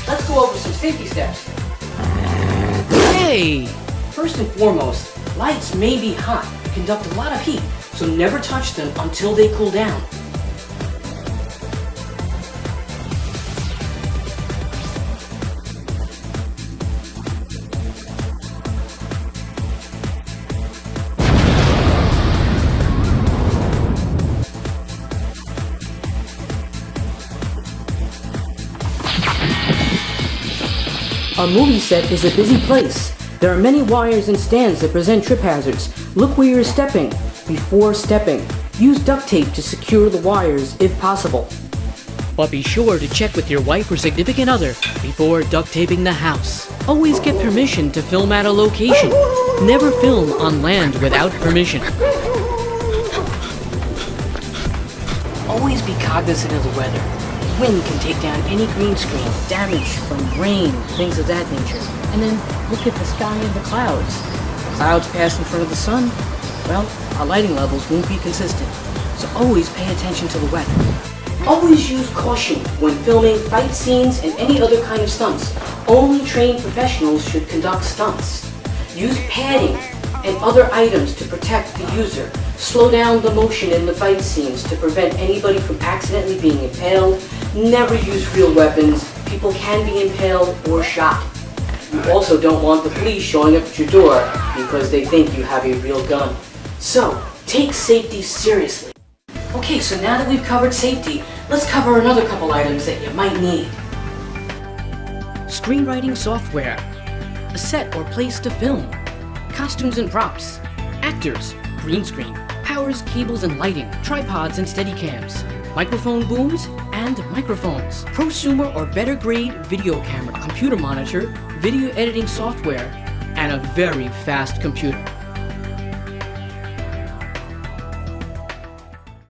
let's go over some safety steps. Hey! First and foremost, lights may be hot, conduct a lot of heat, so never touch them until they cool down. A movie set is a busy place. There are many wires and stands that present trip hazards. Look where you're stepping before stepping. Use duct tape to secure the wires if possible. But be sure to check with your wife or significant other before duct taping the house. Always get permission to film at a location. Never film on land without permission. Always be cognizant of the weather. Wind can take down any green screen, damage from rain, things of that nature. And then look at the sky and the clouds. The clouds pass in front of the sun. Well, our lighting levels won't be consistent. So always pay attention to the weather. Always use caution when filming fight scenes and any other kind of stunts. Only trained professionals should conduct stunts. Use padding and other items to protect the user. Slow down the motion in the fight scenes to prevent anybody from accidentally being impaled. Never use real weapons. People can be impaled or shot. You also don't want the police showing up at your door because they think you have a real gun. So, take safety seriously. Okay, so now that we've covered safety, let's cover another couple items that you might need. Screenwriting software. A set or place to film. Costumes and props. Actors. Green screen. Powers, cables and lighting. Tripods and steadicams. Microphone booms and microphones. Prosumer or better grade video camera. Computer monitor. Video editing software. And a very fast computer.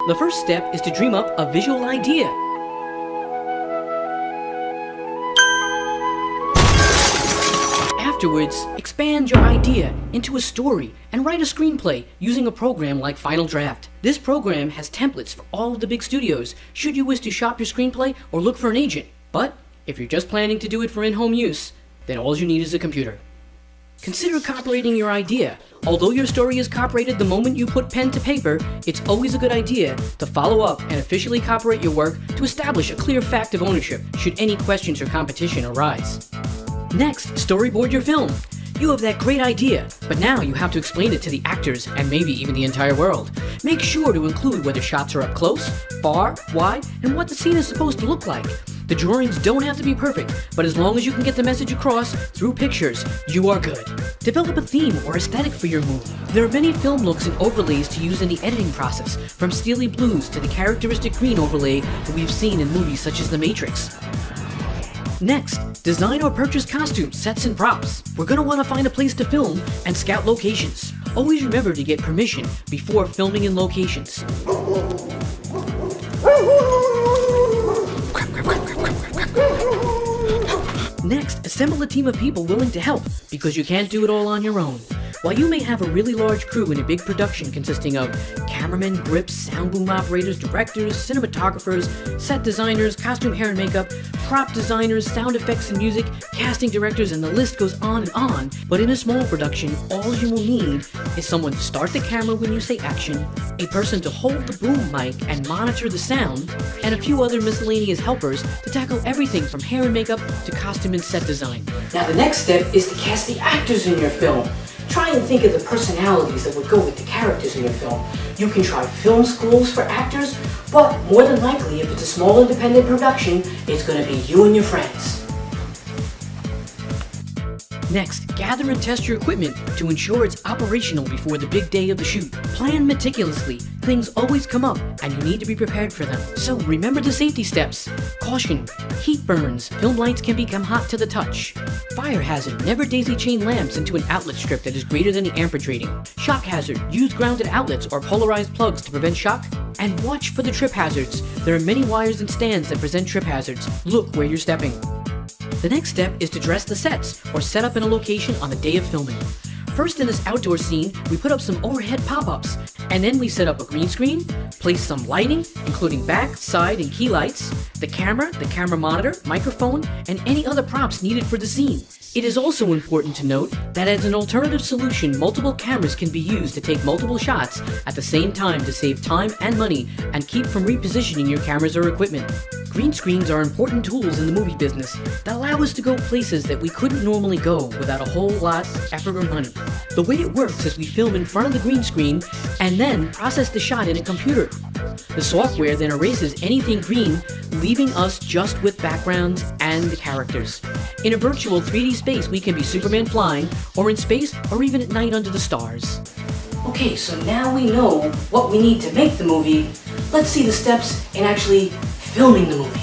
The first step is to dream up a visual idea. Afterwards, expand your idea into a story and write a screenplay using a program like Final Draft. This program has templates for all of the big studios should you wish to shop your screenplay or look for an agent. But if you're just planning to do it for in-home use, then all you need is a computer. Consider copywriting your idea. Although your story is copyrighted the moment you put pen to paper, it's always a good idea to follow up and officially copyright your work to establish a clear fact of ownership should any questions or competition arise. Next, storyboard your film. You have that great idea, but now you have to explain it to the actors and maybe even the entire world. Make sure to include whether shots are up close, far, wide, and what the scene is supposed to look like. The drawings don't have to be perfect, but as long as you can get the message across through pictures, you are good. Develop a theme or aesthetic for your movie. There are many film looks and overlays to use in the editing process, from steely blues to the characteristic green overlay that we've seen in movies such as The Matrix. Next, design or purchase costumes, sets, and props. We're going to want to find a place to film and scout locations. Always remember to get permission before filming in locations. Next, assemble a team of people willing to help, because you can't do it all on your own. While you may have a really large crew in a big production consisting of cameramen, grips, sound boom operators, directors, cinematographers, set designers, costume hair and makeup, prop designers, sound effects and music, casting directors, and the list goes on and on, but in a small production, all you will need is someone to start the camera when you say action, a person to hold the boom mic and monitor the sound, and a few other miscellaneous helpers to tackle everything from hair and makeup to costume and set design. Now the next step is to cast the actors in your film. Try and think of the personalities that would go with the characters in your film. You can try film schools for actors, but more than likely, if it's a small independent production, it's going to be you and your friends. Next, gather and test your equipment to ensure it's operational before the big day of the shoot. Plan meticulously. Things always come up, and you need to be prepared for them. So remember the safety steps. Caution, heat burns, film lights can become hot to the touch. Fire hazard, never daisy chain lamps into an outlet strip that is greater than the amperage rating. Shock hazard, use grounded outlets or polarized plugs to prevent shock. And watch for the trip hazards. There are many wires and stands that present trip hazards. Look where you're stepping. The next step is to dress the sets or set up in a location on the day of filming. First, in this outdoor scene, we put up some overhead pop-ups, and then we set up a green screen, place some lighting, including back, side, and key lights, the camera monitor, microphone, and any other props needed for the scene. It is also important to note that as an alternative solution, multiple cameras can be used to take multiple shots at the same time to save time and money and keep from repositioning your cameras or equipment. Green screens are important tools in the movie business that allow us to go places that we couldn't normally go without a whole lot of effort or money. The way it works is we film in front of the green screen and then process the shot in a computer. The software then erases anything green, leaving us just with backgrounds and the characters. In a virtual 3D space, we can be Superman flying, or in space, or even at night under the stars. Okay, so now we know what we need to make the movie. Let's see the steps in actually filming the movie.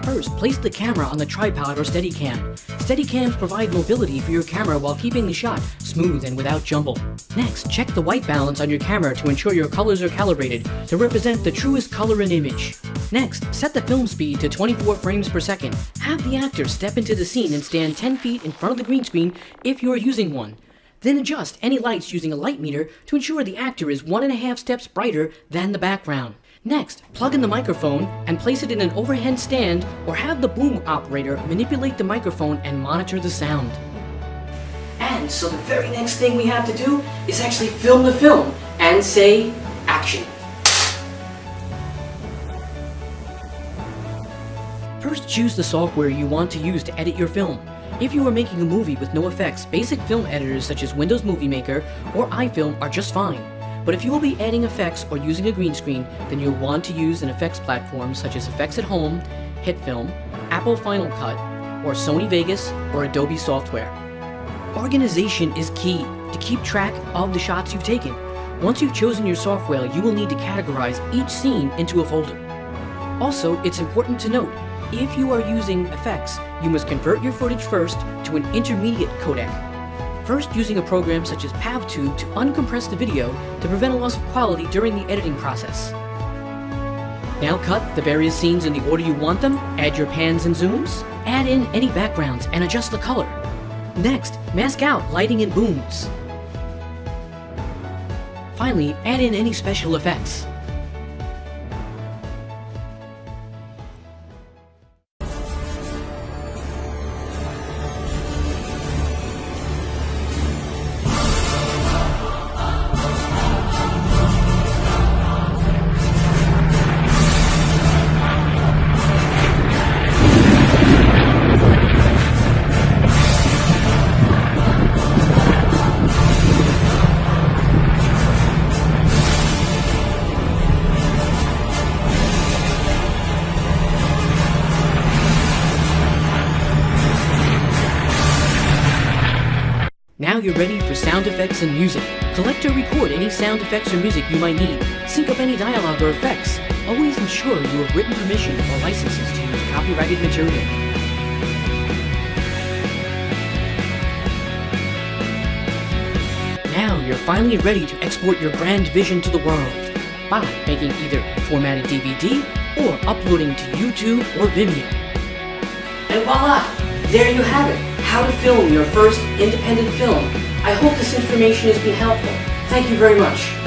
First, place the camera on the tripod or Steadicam. Steadicams provide mobility for your camera while keeping the shot smooth and without jumble. Next, check the white balance on your camera to ensure your colors are calibrated to represent the truest color and image. Next, set the film speed to 24 frames per second. Have the actor step into the scene and stand 10 feet in front of the green screen if you are using one. Then adjust any lights using a light meter to ensure the actor is 1.5 steps brighter than the background. Next, plug in the microphone and place it in an overhead stand or have the boom operator manipulate the microphone and monitor the sound. And so the very next thing we have to do is actually film the film and say, action. First, choose the software you want to use to edit your film. If you are making a movie with no effects, basic film editors such as Windows Movie Maker or iFilm are just fine. But if you will be adding effects or using a green screen, then you'll want to use an effects platform such as Effects at Home, HitFilm, Apple Final Cut, or Sony Vegas or Adobe software. Organization is key to keep track of the shots you've taken. Once you've chosen your software, you will need to categorize each scene into a folder. Also, it's important to note, if you are using effects, you must convert your footage first to an intermediate codec. First, using a program such as PavTube to uncompress the video to prevent a loss of quality during the editing process. Now cut the various scenes in the order you want them, add your pans and zooms, add in any backgrounds and adjust the color. Next, mask out lighting and booms. Finally, add in any special effects. Now you're ready for sound effects and music. Collect or record any sound effects or music you might need. Sync up any dialogue or effects. Always ensure you have written permission or licenses to use copyrighted material. Now you're finally ready to export your grand vision to the world by making either a formatted DVD or uploading to YouTube or Vimeo. And voila! There you have it. How to film your first independent film. I hope this information has been helpful. Thank you very much.